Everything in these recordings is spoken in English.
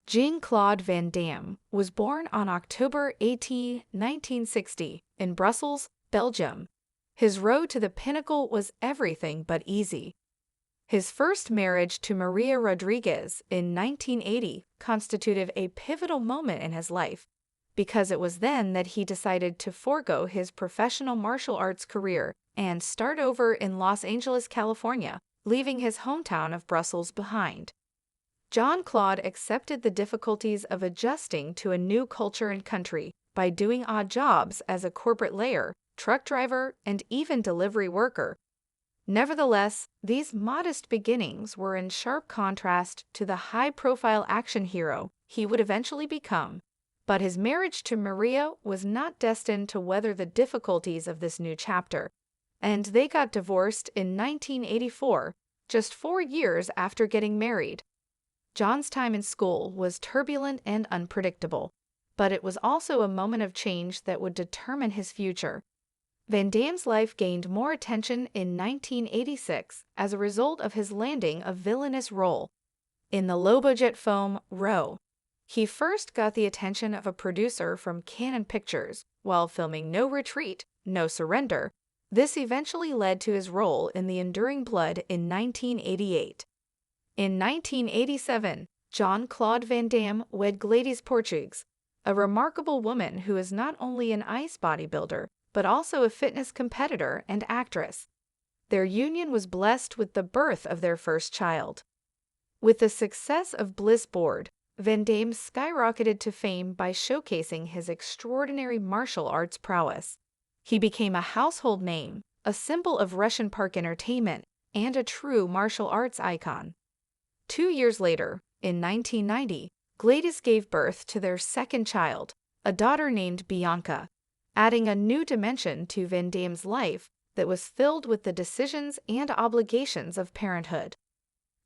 Jean-Claude Van Damme was born on October 18, 1960, in Brussels, Belgium. His road to the pinnacle was everything but easy. His first marriage to Maria Rodriguez in 1980 constituted a pivotal moment in his life, because it was then that he decided to forego his professional martial arts career and start over in Los Angeles, California, leaving his hometown of Brussels behind. Jean-Claude accepted the difficulties of adjusting to a new culture and country by doing odd jobs as a corporate layer, truck driver, and even delivery worker. Nevertheless, these modest beginnings were in sharp contrast to the high-profile action hero he would eventually become. But his marriage to Maria was not destined to weather the difficulties of this new chapter, and they got divorced in 1984, just 4 years after getting married. John's time in school was turbulent and unpredictable, but it was also a moment of change that would determine his future. Van Damme's life gained more attention in 1986 as a result of his landing a villainous role in the low-budget film Row. He first got the attention of a producer from Canon Pictures while filming No Retreat, No Surrender. This eventually led to his role in The Enduring Blood in 1988. In 1987, Jean-Claude Van Damme wed Gladys Portugues, a remarkable woman who is not only an ice bodybuilder, but also a fitness competitor and actress. Their union was blessed with the birth of their first child. With the success of Bliss Board, Van Damme skyrocketed to fame by showcasing his extraordinary martial arts prowess. He became a household name, a symbol of Russian park entertainment, and a true martial arts icon. 2 years later, in 1990, Gladys gave birth to their second child, a daughter named Bianca, adding a new dimension to Van Damme's life that was filled with the decisions and obligations of parenthood.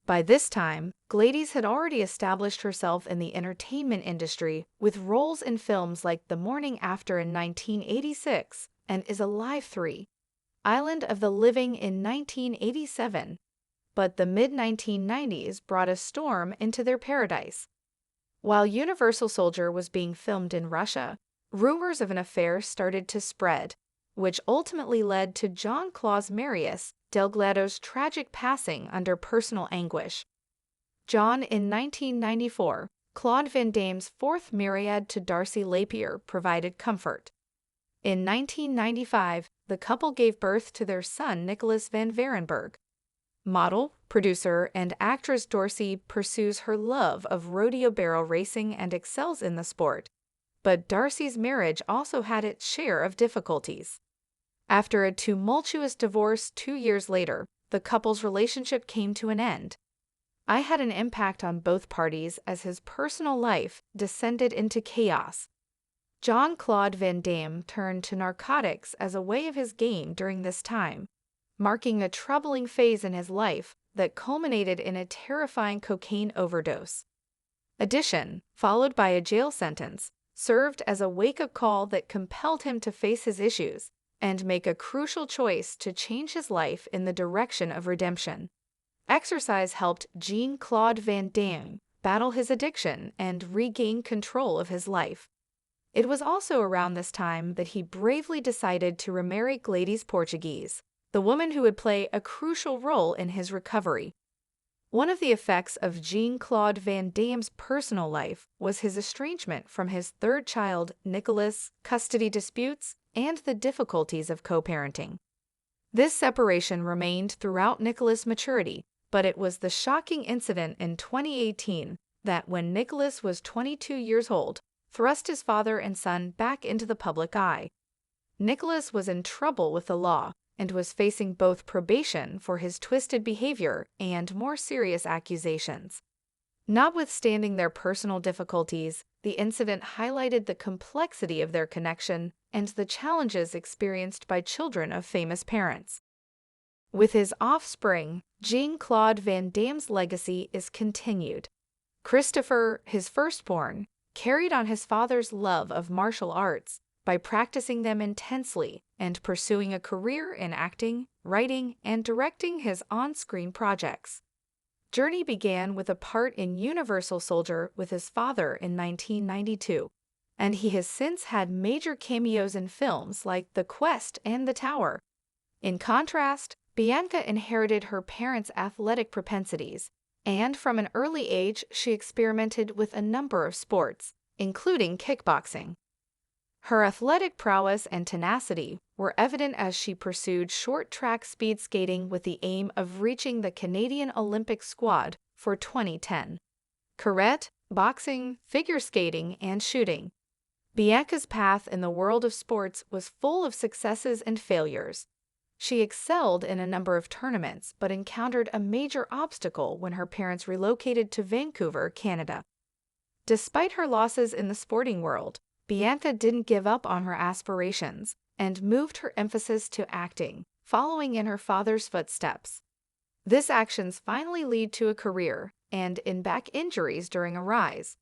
By this time, Gladys had already established herself in the entertainment industry with roles in films like The Morning After in 1986 and Is Alive 3, Island of the Living in 1987. But the mid-1990s brought a storm into their paradise. While Universal Soldier was being filmed in Russia, rumors of an affair started to spread, which ultimately led to Jean-Claude Marius Delgado's tragic passing under personal anguish. John in 1994, Claude Van Damme's fourth marriage to Darcy Lapierre provided comfort. In 1995, the couple gave birth to their son Nicholas Van Varenberg. Model, producer, and actress Darcy pursues her love of rodeo barrel racing and excels in the sport. But Darcy's marriage also had its share of difficulties. After a tumultuous divorce 2 years later, the couple's relationship came to an end. I had an impact on both parties as his personal life descended into chaos. Jean-Claude Van Damme turned to narcotics as a way of his gain during this time, marking a troubling phase in his life that culminated in a terrifying cocaine overdose. Addiction, followed by a jail sentence, served as a wake-up call that compelled him to face his issues and make a crucial choice to change his life in the direction of redemption. Exercise helped Jean-Claude Van Damme battle his addiction and regain control of his life. It was also around this time that he bravely decided to remarry Gladys Portugues, the woman who would play a crucial role in his recovery. One of the effects of Jean-Claude Van Damme's personal life was his estrangement from his third child, Nicholas, custody disputes, and the difficulties of co-parenting. This separation remained throughout Nicholas' maturity, but it was the shocking incident in 2018 that, when Nicholas was 22 years old, thrust his father and son back into the public eye. Nicholas was in trouble with the law and was facing both probation for his twisted behavior and more serious accusations. Notwithstanding their personal difficulties, the incident highlighted the complexity of their connection and the challenges experienced by children of famous parents. With his offspring, Jean-Claude Van Damme's legacy is continued. Christopher, his firstborn, carried on his father's love of martial arts by practicing them intensely and pursuing a career in acting, writing, and directing his on-screen projects. journey began with a part in Universal Soldier with his father in 1992, and he has since had major cameos in films like The Quest and The Tower. In contrast, Bianca inherited her parents' athletic propensities, and from an early age she experimented with a number of sports, including kickboxing. Her athletic prowess and tenacity were evident as she pursued short-track speed skating with the aim of reaching the Canadian Olympic squad for 2010. Karate, boxing, figure skating, and shooting. Bianca's path in the world of sports was full of successes and failures. She excelled in a number of tournaments but encountered a major obstacle when her parents relocated to Vancouver, Canada. Despite her losses in the sporting world, Bianca didn't give up on her aspirations and moved her emphasis to acting, following in her father's footsteps. This actions finally lead to a career and in back injuries during a rise.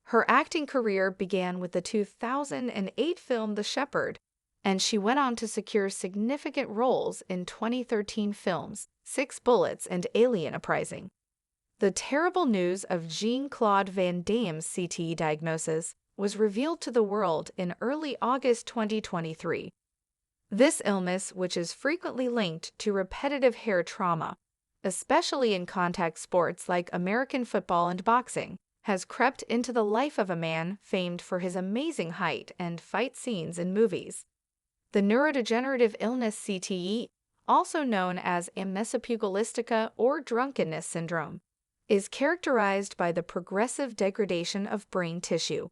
Her acting career began with the 2008 film The Shepherd, and she went on to secure significant roles in 2013 films Six Bullets and Alien Uprising. The terrible news of Jean-Claude Van Damme's CTE diagnosis was revealed to the world in early August 2023. This illness, which is frequently linked to repetitive hair trauma, especially in contact sports like American football and boxing, has crept into the life of a man famed for his amazing height and fight scenes in movies. The neurodegenerative illness CTE, also known as amnesia pugilistica or drunkenness syndrome, is characterized by the progressive degradation of brain tissue.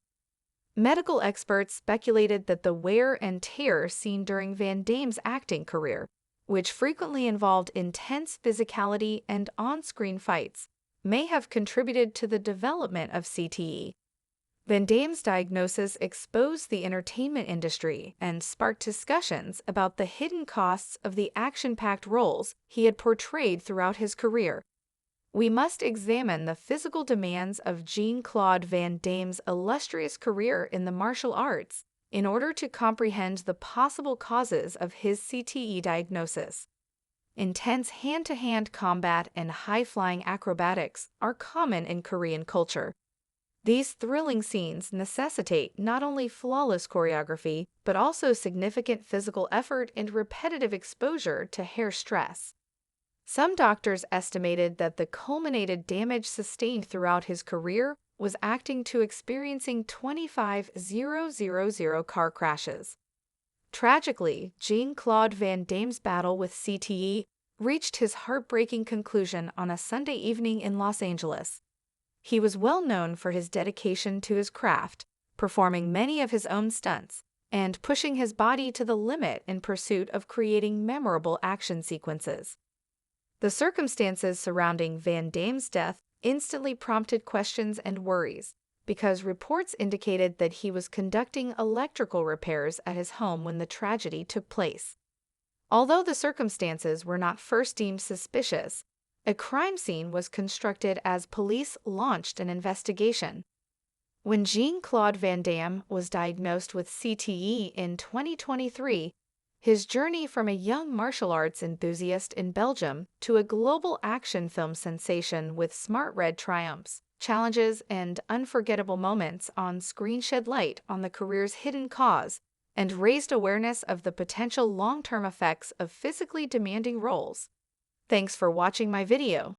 Medical experts speculated that the wear and tear seen during Van Damme's acting career, which frequently involved intense physicality and on-screen fights, may have contributed to the development of CTE. Van Damme's diagnosis exposed the entertainment industry and sparked discussions about the hidden costs of the action-packed roles he had portrayed throughout his career. We must examine the physical demands of Jean-Claude Van Damme's illustrious career in the martial arts in order to comprehend the possible causes of his CTE diagnosis. Intense hand-to-hand combat and high-flying acrobatics are common in Korean culture. These thrilling scenes necessitate not only flawless choreography, but also significant physical effort and repetitive exposure to hair stress. Some doctors estimated that the culminated damage sustained throughout his career was acting to experiencing 25,000 car crashes. Tragically, Jean-Claude Van Damme's battle with CTE reached his heartbreaking conclusion on a Sunday evening in Los Angeles. He was well known for his dedication to his craft, performing many of his own stunts, and pushing his body to the limit in pursuit of creating memorable action sequences. The circumstances surrounding Van Damme's death instantly prompted questions and worries, because reports indicated that he was conducting electrical repairs at his home when the tragedy took place. Although the circumstances were not first deemed suspicious, a crime scene was constructed as police launched an investigation. When Jean-Claude Van Damme was diagnosed with CTE in 2023, his journey from a young martial arts enthusiast in Belgium to a global action film sensation with smart red triumphs, challenges, and unforgettable moments on screen shed light on the career's hidden cause and raised awareness of the potential long-term effects of physically demanding roles. Thanks for watching my video.